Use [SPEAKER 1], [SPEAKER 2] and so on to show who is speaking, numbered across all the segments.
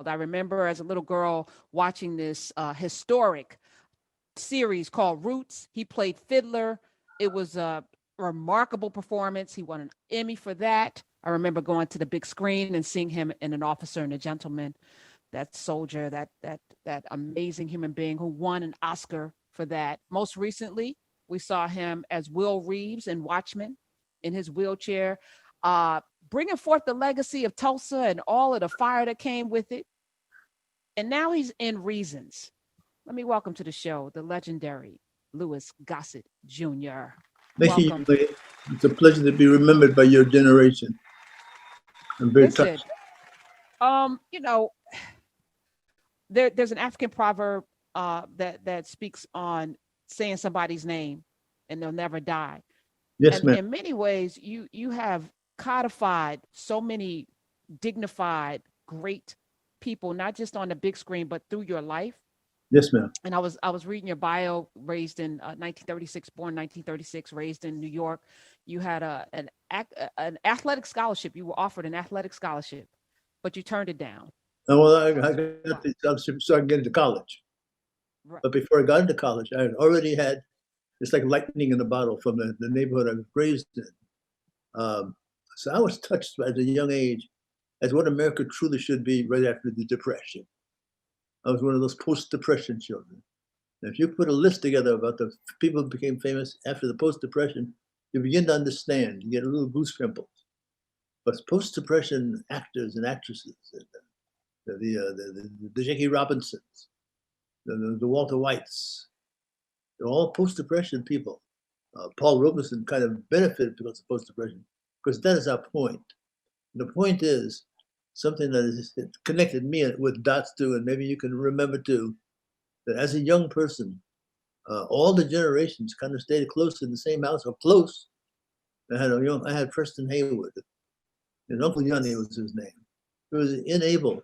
[SPEAKER 1] I remember as a little girl watching this historic series called Roots. He played fiddler. It was a remarkable performance. He won an Emmy for that. I remember going to the big screen and seeing him in An Officer and a Gentleman. That soldier, that amazing human being who won an Oscar for that. Most recently, we saw him as Will Reeves in Watchmen in his wheelchair, bringing forth the legacy of Tulsa and all of the fire that came with it. And now he's in Reasons. Let me welcome to the show the legendary Louis Gossett Jr.
[SPEAKER 2] Thank
[SPEAKER 1] Welcome.
[SPEAKER 2] you. It's a pleasure to be remembered by your generation. I'm very touched.
[SPEAKER 1] You know, there's an African proverb that speaks on saying somebody's name and they'll never die.
[SPEAKER 2] Yes, ma'am.
[SPEAKER 1] In many ways, you have codified so many dignified, great people, not just on the big screen, but through your life.
[SPEAKER 2] Yes, ma'am.
[SPEAKER 1] And I was reading your bio, raised in 1936, born 1936, raised in New York. You had an athletic scholarship. You were offered an athletic scholarship, but you turned it down.
[SPEAKER 2] Well, I got the scholarship so I could get into college.
[SPEAKER 1] Right.
[SPEAKER 2] But before I got into college, I had already had, it's like lightning in a bottle from the neighborhood I was raised in. So I was touched at a young age as what America truly should be right after the Depression. I was one of those post-Depression children. And if you put a list together about the people who became famous after the post-Depression, you begin to understand. You get a little goose pimples. But post-Depression actors and actresses, the Jackie Robinsons, the Walter Whites, they're all post-Depression people. Paul Robeson kind of benefited because of post-Depression, because that is our point. And the point is something that has connected me with dots too, and maybe you can remember too, that as a young person, all the generations kind of stayed close in the same house, or close. I had Preston Haywood, and Uncle Yanni was his name. He was unable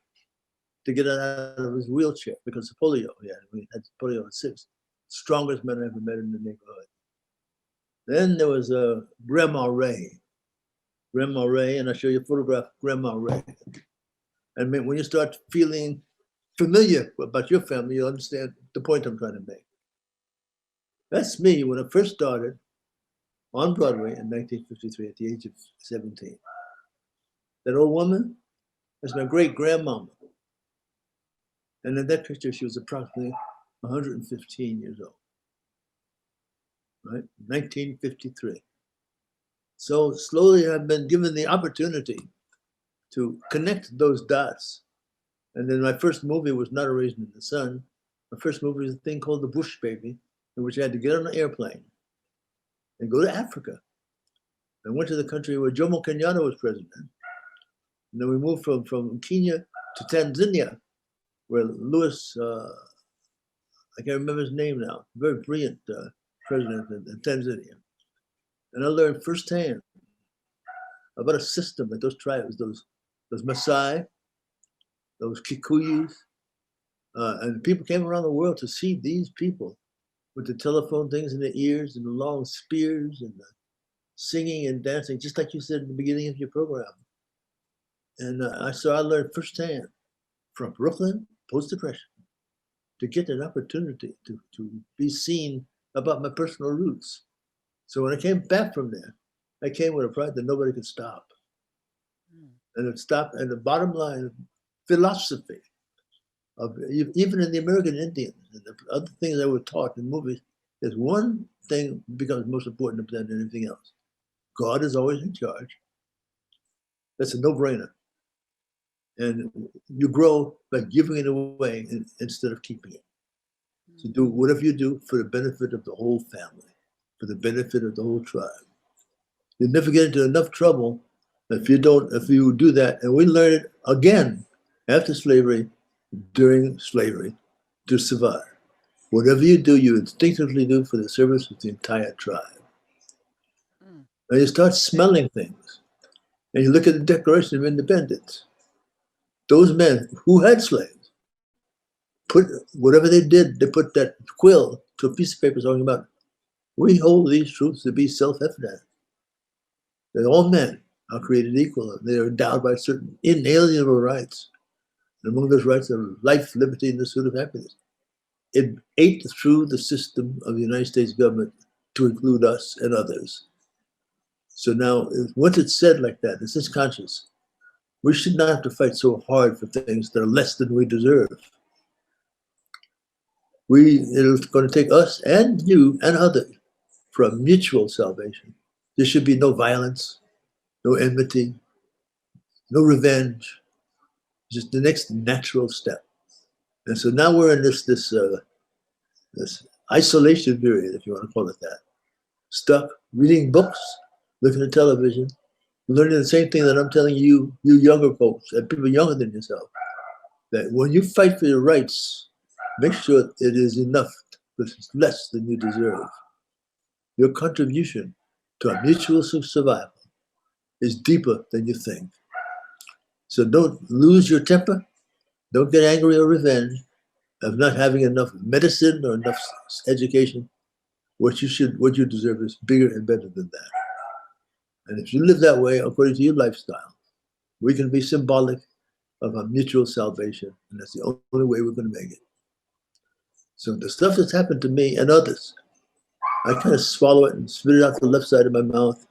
[SPEAKER 2] to get out of his wheelchair because of polio. We had polio at 6. Strongest man I ever met in the neighborhood. Then there was Grandma Ray. Grandma Ray, and I'll show you a photograph of Grandma Ray. And when you start feeling familiar about your family, you'll understand the point I'm trying to make. That's me when I first started on Broadway in 1953 at the age of 17. That old woman, that's my great-grandmama. And in that picture, she was approximately 115 years old, right? 1953. So slowly I've been given the opportunity to connect those dots. And then my first movie was not A Raisin in the Sun. My first movie was a thing called The Bush Baby, in which I had to get on an airplane and go to Africa. I went to the country where Jomo Kenyatta was president. And then we moved from Kenya to Tanzania, where Louis, I can't remember his name now, very brilliant president in Tanzania. And I learned firsthand about a system that those tribes, those Maasai, those Kikuyus, and people came around the world to see these people with the telephone things in their ears and the long spears and the singing and dancing, just like you said at the beginning of your program. And I learned firsthand from Brooklyn, post-Depression, to get an opportunity to be seen about my personal roots. So when I came back from there, I came with a pride that nobody could stop. And it stopped, and the bottom line philosophy of even in the American Indians and the other things that were taught in movies, there's one thing becomes most important than anything else. God is always in charge. That's a no-brainer. And you grow by giving it away instead of keeping it. So do whatever you do for the benefit of the whole family, for the benefit of the whole tribe. You'll never get into enough trouble if you do that. And we learned it again after slavery, during slavery, to survive. Whatever you do, you instinctively do for the service of the entire tribe. And you start smelling things. And you look at the Declaration of Independence. Those men who had slaves, put whatever they did, they put that quill to a piece of paper talking about, we hold these truths to be self-evident. That all men are created equal. They are endowed by certain inalienable rights. And among those rights are life, liberty, and the pursuit of happiness. It ate through the system of the United States government to include us and others. So now, once it's said like that, this is conscious. We should not have to fight so hard for things that are less than we deserve. It's going to take us and you and others for a mutual salvation. There should be no violence, no enmity, no revenge, just the next natural step. And so now we're in this isolation period, if you want to call it that. Stuck reading books, looking at television, learning the same thing that I'm telling you, you younger folks and people younger than yourself, that when you fight for your rights, make sure it is enough, but it's less than you deserve. Your contribution to our mutual survival is deeper than you think. So don't lose your temper. Don't get angry or revenge of not having enough medicine or enough education. What you deserve is bigger and better than that. And if you live that way, according to your lifestyle, we can be symbolic of our mutual salvation. And that's the only way we're going to make it. So the stuff that's happened to me and others, I kind of swallow it and spit it out the left side of my mouth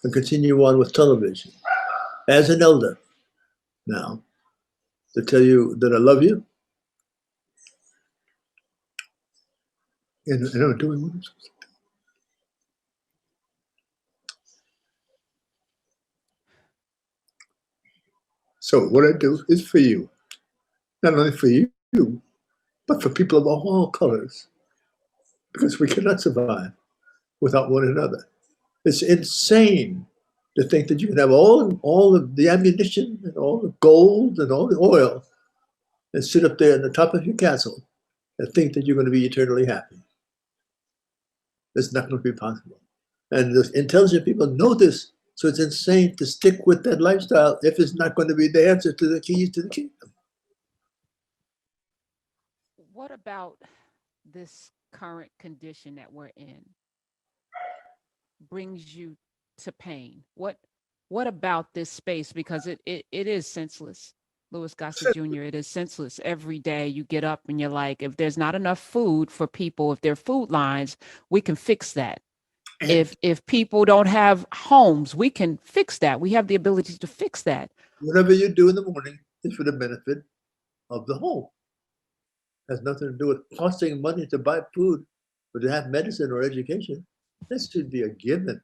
[SPEAKER 2] and continue on with television. As an elder now, to tell you that I love you, and I'm doing what I'm supposed to do. So what I do is for you, not only for you, but for people of all colors, because we cannot survive without one another. It's insane to think that you can have all of the ammunition and all the gold and all the oil and sit up there on the top of your castle and think that you're going to be eternally happy. It's not going to be possible. And the intelligent people know this, so it's insane to stick with that lifestyle if it's not going to be the answer to the keys to the kingdom.
[SPEAKER 1] What about this current condition that we're in brings you to pain? What about this space? Because it is senseless. Louis Gossett Jr., it is senseless. Every day you get up and you're like, if there's not enough food for people, if there are food lines, we can fix that. If people don't have homes, we can fix that. We have the ability to fix that.
[SPEAKER 2] Whatever you do in the morning is for the benefit of the whole. It has nothing to do with costing money to buy food or to have medicine or education. That should be a given.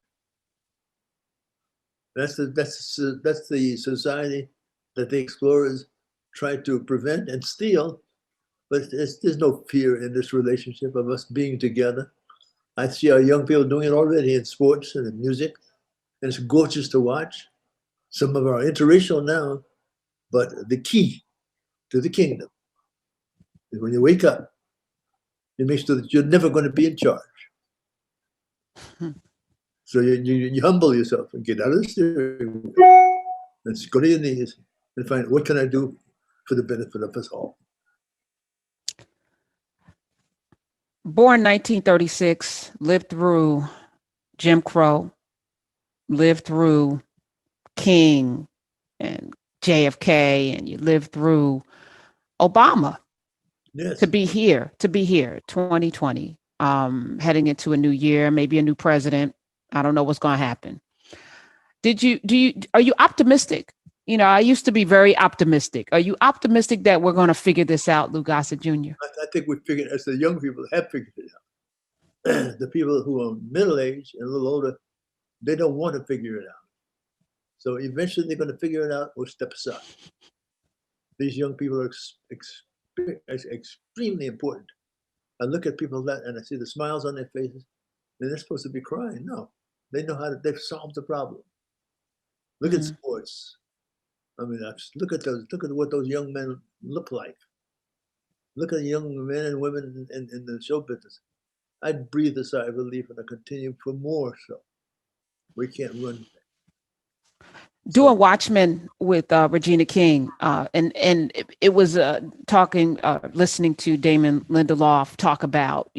[SPEAKER 2] That's the society that the explorers tried to prevent and steal. But there's no fear in this relationship of us being together. I see our young people doing it already in sports and in music, and it's gorgeous to watch. Some of our interracial now, but the key to the kingdom is when you wake up, you make sure that you're never going to be in charge. So you humble yourself and get out of the steering wheel and go to your knees and find what can I do for the benefit of us all.
[SPEAKER 1] Born 1936, lived through Jim Crow, lived through King and JFK, and you lived through Obama.
[SPEAKER 2] Yes.
[SPEAKER 1] To be here, 2020, heading into a new year, maybe a new president. I don't know what's going to happen. Are you optimistic? You know, I used to be very optimistic. Are you optimistic that we're going to figure this out, Lou Gossett Jr.?
[SPEAKER 2] I think we figured, as the young people have figured it out. The people who are middle-aged and a little older, they don't want to figure it out. So eventually they're going to figure it out or step aside. These young people are extremely important. I look at people and I see the smiles on their faces, and they're supposed to be crying. No, they know they've solved the problem. Look at sports. I mean, look at what those young men look like. Look at young men and women in the show business. I'd breathe a sigh of relief and I continue for more. So we can't run.
[SPEAKER 1] Doing Watchmen with Regina King, and it was listening to Damon Lindelof talk about,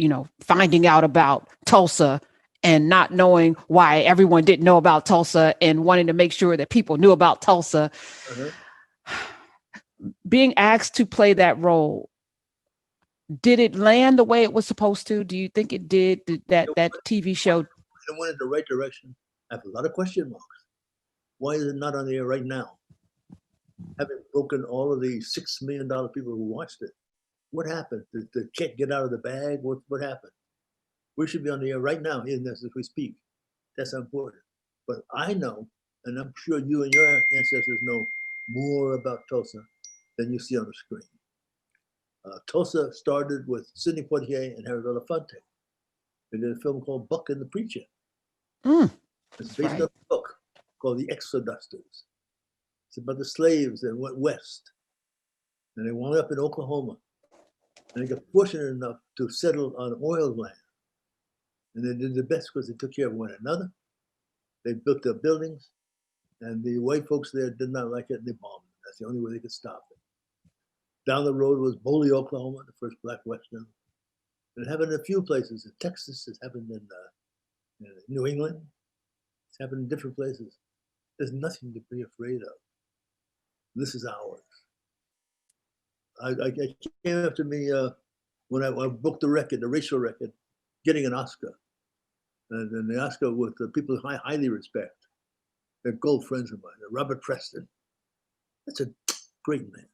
[SPEAKER 1] finding out about Tulsa and not knowing why everyone didn't know about Tulsa and wanting to make sure that people knew about Tulsa. being asked to play that role, did it land the way it was supposed to? Do you think it did? Did that TV show?
[SPEAKER 2] It went in the right direction. I have a lot of question marks. Why is it not on the air right now? Having broken all of the $6 million people who watched it, what happened? Did the cat get out of the bag? What happened? We should be on the air right now, even as we speak. That's important. But I know, and I'm sure you and your ancestors know more about Tulsa than you see on the screen. Tulsa started with Sidney Poitier and Harry Belafonte. They did a film called Buck and the Preacher. It's based on a book called The Exodusters. It's about the slaves that went west. And they wound up in Oklahoma. And they got fortunate enough to settle on oil land. And they did the best because they took care of one another. They built their buildings. And the white folks there did not like it, and they bombed it. That's the only way they could stop it. Down the road was Boley, Oklahoma, the first black Western. It happened in a few places. In Texas, it's happened in New England. It's happened in different places. There's nothing to be afraid of. This is ours. I came after me when I booked the record, the racial record, getting an Oscar. And the Oscar with the people I highly respect. They're gold friends of mine. Robert Preston. That's a great man.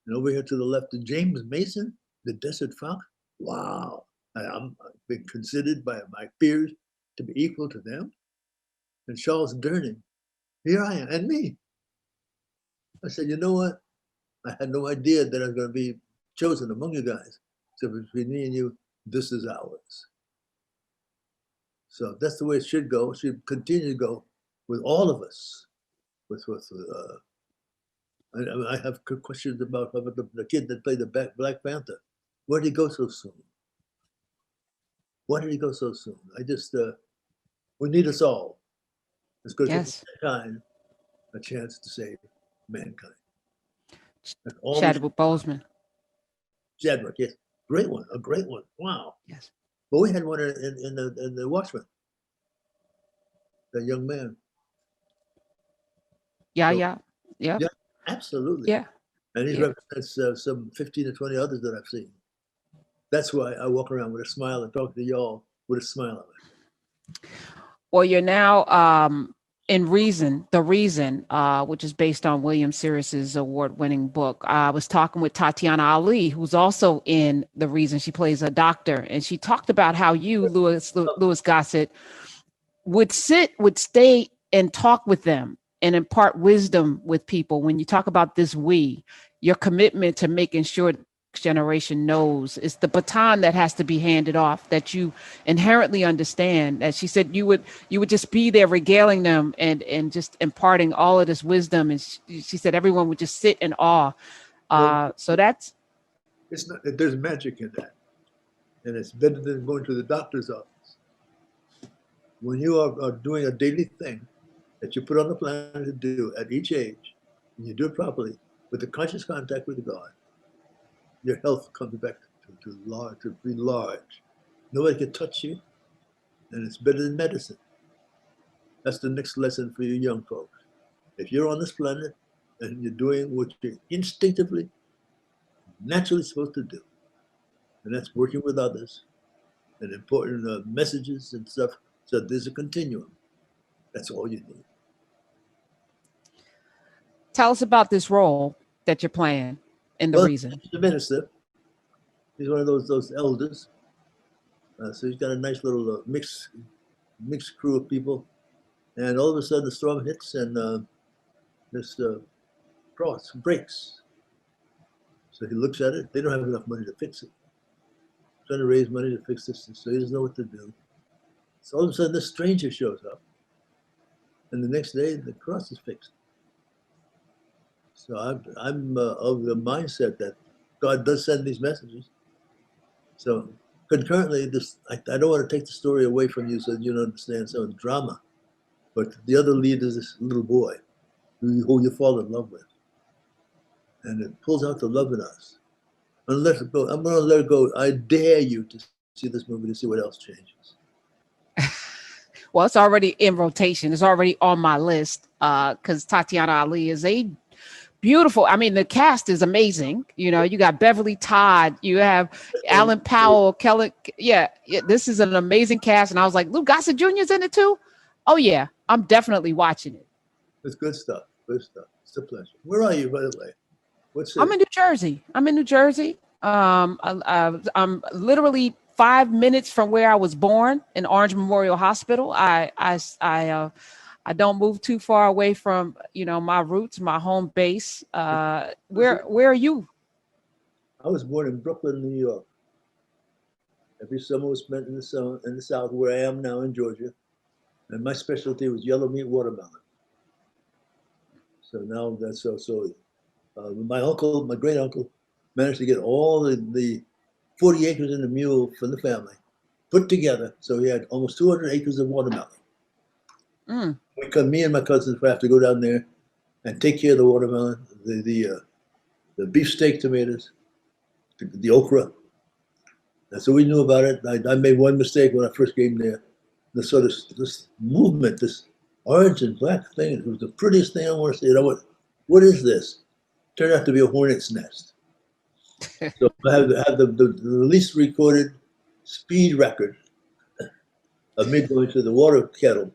[SPEAKER 2] And over here to the left, James Mason, the Desert Fox. Wow. I've been considered by my peers to be equal to them. And Charles Durning. Here I am, and me. I said, you know what? I had no idea that I was going to be chosen among you guys. So between me and you, this is ours. So that's the way it should go. It should continue to go with all of us. I have questions about the kid that played the Black Panther. Where did he go so soon? Why did he go so soon? We need us all. It's going to give mankind a chance to save mankind.
[SPEAKER 1] Chadwick Boseman.
[SPEAKER 2] Chadwick, yes. Great one, a great one. Wow.
[SPEAKER 1] Yes.
[SPEAKER 2] But we had one in the Watchmen. That young man.
[SPEAKER 1] Yeah,
[SPEAKER 2] absolutely.
[SPEAKER 1] Yeah.
[SPEAKER 2] And he represents some 15 or 20 others that I've seen. That's why I walk around with a smile and talk to y'all with a smile on my face.
[SPEAKER 1] Well, you're now in The Reason, which is based on William Searles's award-winning book. I was talking with Tatiana Ali, who's also in The Reason. She plays a doctor, and she talked about how you, Louis Gossett, would stay and talk with them and impart wisdom with people. When you talk about this your commitment to making sure the next generation knows it's the baton that has to be handed off, that you inherently understand. As she said, you would just be there regaling them and just imparting all of this wisdom. And she said everyone would just sit in awe. So that's...
[SPEAKER 2] There's magic in that. And it's better than going to the doctor's office. When you are doing a daily thing that you put on the planet to do at each age, and you do it properly, with the conscious contact with God, your health comes back to be large. Nobody can touch you, and it's better than medicine. That's the next lesson for you young folks. If you're on this planet and you're doing what you're instinctively, naturally supposed to do, and that's working with others and important messages and stuff, so there's a continuum. That's all you need.
[SPEAKER 1] Tell us about this role that you're playing in The Reason.
[SPEAKER 2] He's the minister. He's one of those elders. So he's got a nice little mixed crew of people. And all of a sudden the storm hits and this cross breaks. So he looks at it. They don't have enough money to fix it. Trying to raise money to fix this, so he doesn't know what to do. So all of a sudden this stranger shows up. And the next day the cross is fixed. So I'm of the mindset that God does send these messages. So concurrently, I don't want to take the story away from you so you don't understand some of the drama. But the other lead is this little boy who you fall in love with. And it pulls out the love in us. And let it go. I'm going to let it go. I dare you to see this movie to see what else changes.
[SPEAKER 1] Well, it's already in rotation. It's already on my list because Tatiana Ali is a beautiful. I mean, the cast is amazing. You know, you got Beverly Todd, you have Alan Powell, Kelly. Yeah, yeah, this is an amazing cast. And I was like, Lou Gossett Jr.'s in it too. Oh yeah, I'm definitely watching it.
[SPEAKER 2] It's good stuff. Good stuff. It's a pleasure. Where are you, by the way? What
[SPEAKER 1] I'm
[SPEAKER 2] city?
[SPEAKER 1] in New Jersey. I'm in New Jersey. I'm literally 5 minutes from where I was born in Orange Memorial Hospital. I don't move too far away from my roots, my home base. Where are you?
[SPEAKER 2] I was born in Brooklyn, New York. Every summer was spent in the South, where I am now in Georgia. And my specialty was yellow meat watermelon. So now that's my uncle, my great uncle, managed to get all the 40 acres and a mule from the family put together. So he had almost 200 acres of watermelon.
[SPEAKER 1] Mm.
[SPEAKER 2] Me and my cousins would have to go down there and take care of the watermelon, the beefsteak tomatoes, the okra. And so we knew about it. I made one mistake when I first came there. This movement, this orange and black thing, it was the prettiest thing I want to see. And I went, what is this? Turned out to be a hornet's nest. So I have the least recorded speed record of me going to the water kettle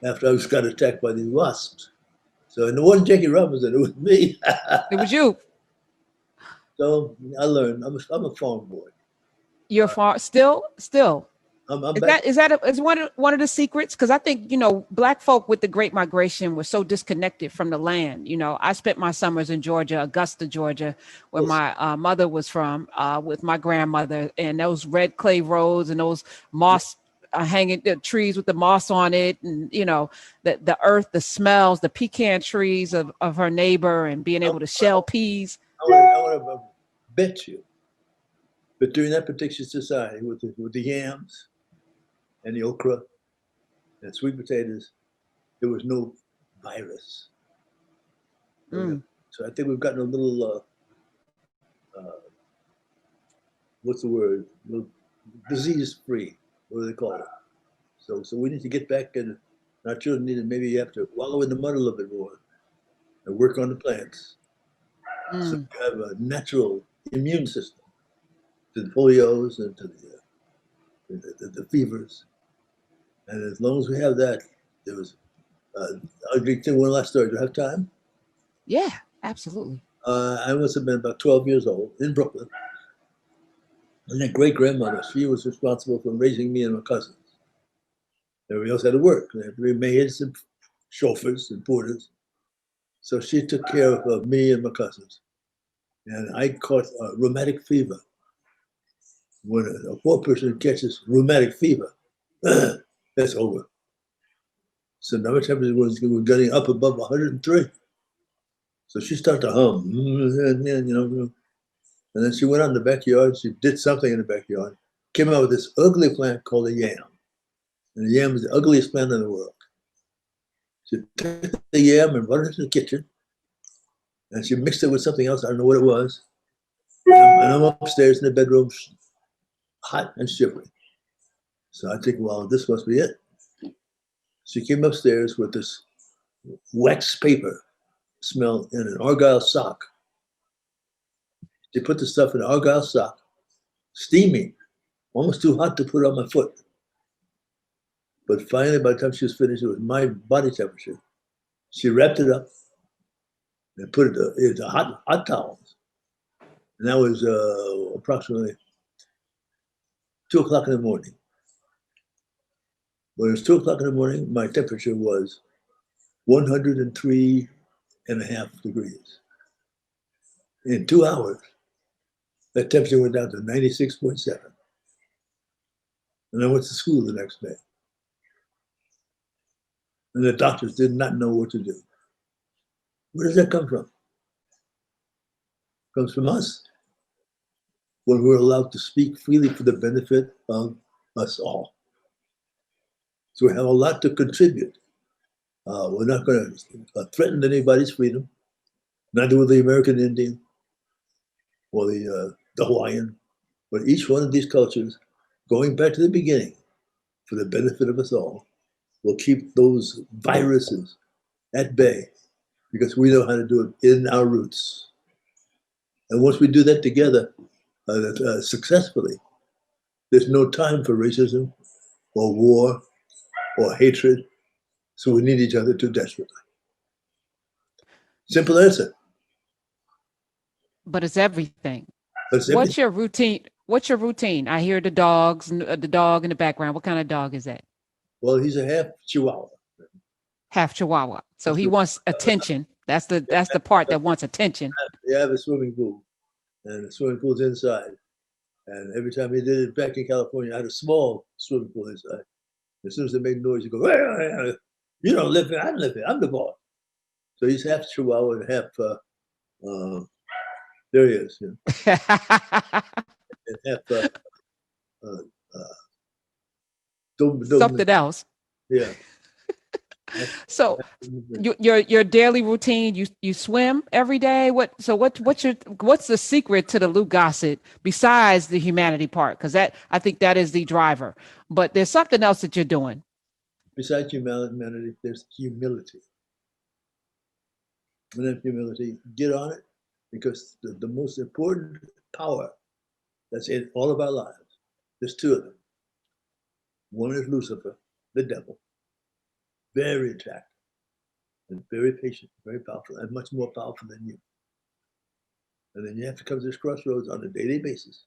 [SPEAKER 2] after I got attacked by these wasps. So, and it wasn't Jackie Robinson, it was me.
[SPEAKER 1] It was you.
[SPEAKER 2] So I learned. I'm a farm boy.
[SPEAKER 1] You're far still.
[SPEAKER 2] I'm
[SPEAKER 1] Is
[SPEAKER 2] back.
[SPEAKER 1] is one of the secrets? Because I think black folk with the Great Migration were so disconnected from the land. I spent my summers in Georgia, Augusta, Georgia, where
[SPEAKER 2] Yes.
[SPEAKER 1] my mother was from, with my grandmother, and those red clay roads and those moss hanging the trees with the moss on it, and the earth, the smells, the pecan trees of her neighbor, and being able to shell peas.
[SPEAKER 2] I want to bet you, but during that particular society, with the yams and the okra and sweet potatoes, there was no virus.
[SPEAKER 1] Mm.
[SPEAKER 2] So I think we've gotten a little, what's the word? Disease free. What do they call it? So we need to get back, and our children need to maybe have to wallow in the mud a little bit more and work on the plants. So
[SPEAKER 1] Mm.
[SPEAKER 2] you have a natural immune system to the polios and to the fevers. And as long as we have that, there was. I'll give you one last story. Do you have time?
[SPEAKER 1] Yeah, absolutely.
[SPEAKER 2] I must have been about 12 years old in Brooklyn. And that great grandmother, she was responsible for raising me and my cousins. Everybody else had to work. They had to be maids and chauffeurs and porters. So she took care of me and my cousins. And I caught rheumatic fever. When a poor person catches rheumatic fever, that's over. So now my temperature was getting up above 103. So she started to hum, and then she went out in the backyard. She did something in the backyard, came out with this ugly plant called a yam. And the yam is the ugliest plant in the world. She took the yam and brought it into the kitchen, and she mixed it with something else. I don't know what it was. And I'm upstairs in the bedroom, hot and shivering. So I think, well, this must be it. She came upstairs with this wax paper smell in an argyle sock. She put the stuff in an argyle sock, steaming, almost too hot to put on my foot. But finally, by the time she was finished, it was my body temperature. She wrapped it up and put it into hot towels. And that was approximately 2 o'clock in the morning. When it was 2 o'clock in the morning, my temperature was 103.5 degrees. In 2 hours, that temperature went down to 96.7. And I went to school the next day. And the doctors did not know what to do. Where does that come from? It comes from us. When we're allowed to speak freely for the benefit of us all. So we have a lot to contribute. We're not going to threaten anybody's freedom, neither will the American Indian or the Hawaiian, but each one of these cultures, going back to the beginning, for the benefit of us all, will keep those viruses at bay, because we know how to do it in our roots. And once we do that together successfully, there's no time for racism or war or hatred. So we need each other too desperately. Simple answer.
[SPEAKER 1] But it's everything.
[SPEAKER 2] But it's
[SPEAKER 1] What's
[SPEAKER 2] everything.
[SPEAKER 1] your routine? What's your routine? I hear the dogs, the dog in the background. What kind of dog is that?
[SPEAKER 2] Well, he's a half Chihuahua.
[SPEAKER 1] Half Chihuahua. So
[SPEAKER 2] That's
[SPEAKER 1] he
[SPEAKER 2] what-
[SPEAKER 1] wants attention. That's the part that wants attention.
[SPEAKER 2] They have a swimming pool, and the swimming pool's inside. And every time he did it back in California, I had a small swimming pool inside. As soon as they made noise, you go, "Hey, you don't live here, I live here, I'm the boss." So he's half Chihuahua and half, there he is, you know, and half,
[SPEAKER 1] Something else.
[SPEAKER 2] yeah.
[SPEAKER 1] So your daily routine, you swim every day. What's the secret to the Lou Gossett besides the humanity part? Because I think that is the driver. But there's something else that you're doing.
[SPEAKER 2] Besides humanity, there's humility. And then humility, get on it, because the most important power that's in all of our lives, there's two of them. One is Lucifer, the devil, very attractive and very patient, very powerful, and much more powerful than you. And then you have to come to this crossroads on a daily basis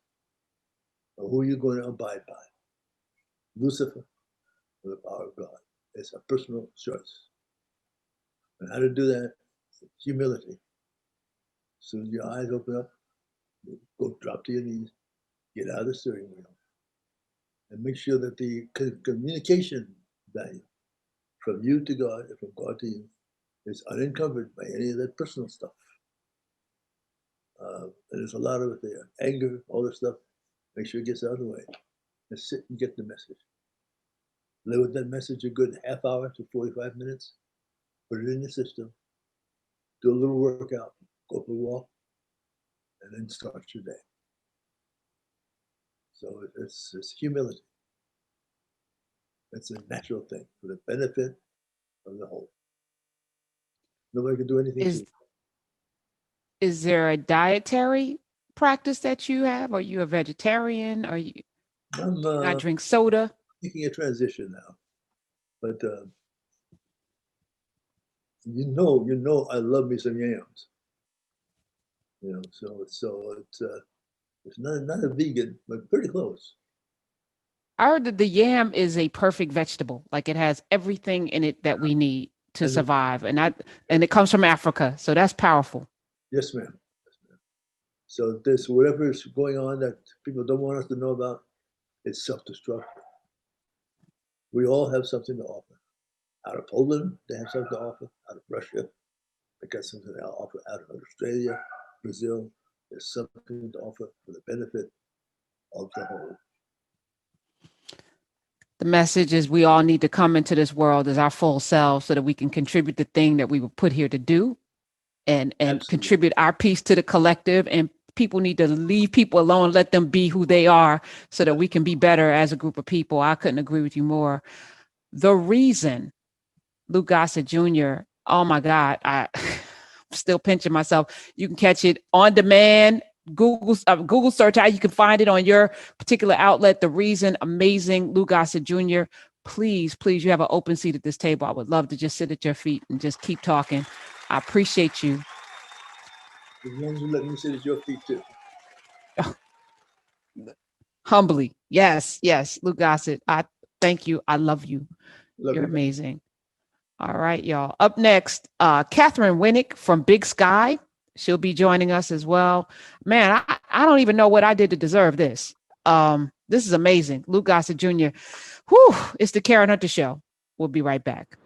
[SPEAKER 2] of who you're going to abide by, Lucifer or the power of God. It's a personal choice. And how to do that? Humility. As soon as your eyes open up, go drop to your knees, get out of the steering wheel, and make sure that the communication value from you to God and from God to you is unencumbered by any of that personal stuff. And there's a lot of it there. Anger, all this stuff, make sure it gets out of the way. And sit and get the message. Live with that message a good half hour to 45 minutes. Put it in your system. Do a little workout. Go for a walk. And then start your day. So it's humility. It's a natural thing for the benefit of the whole. Nobody can do anything.
[SPEAKER 1] Is there a dietary practice that you have? Are you a vegetarian? Are you not drink soda?
[SPEAKER 2] Making a transition now, but you know, I love me some yams. You know, so it's not a vegan, but pretty close.
[SPEAKER 1] I heard that the yam is a perfect vegetable. Like it has everything in it that we need to survive, and it comes from Africa, so that's powerful.
[SPEAKER 2] Yes, ma'am. Yes, ma'am. So this whatever is going on that people don't want us to know about, it's self-destructive. We all have something to offer. Out of Poland, they have something to offer. Out of Russia, they got something to offer. Out of Australia, Brazil, there's something to offer for the benefit of the whole.
[SPEAKER 1] The message is we all need to come into this world as our full selves so that we can contribute the thing that we were put here to do and contribute our piece to the collective. And people need to leave people alone, let them be who they are so that we can be better as a group of people. I couldn't agree with you more. The reason Lou Gossett Jr., oh my God, I'm still pinching myself. You can catch it on demand. Google search how you can find it on your particular outlet. The reason, amazing, Lou Gossett Jr. Please, you have an open seat at this table. I would love to just sit at your feet and just keep talking. I appreciate you.
[SPEAKER 2] As long as you let me sit at your feet too.
[SPEAKER 1] Humbly, yes, Lou Gossett. I thank you. I love you. You're
[SPEAKER 2] you.
[SPEAKER 1] amazing. All right, y'all. Up next, Catherine Winnick from Big Sky. She'll be joining us as well. Man, I don't even know what I did to deserve this. This is amazing. Lou Gossett Jr. Whew, it's the Karen Hunter Show. We'll be right back.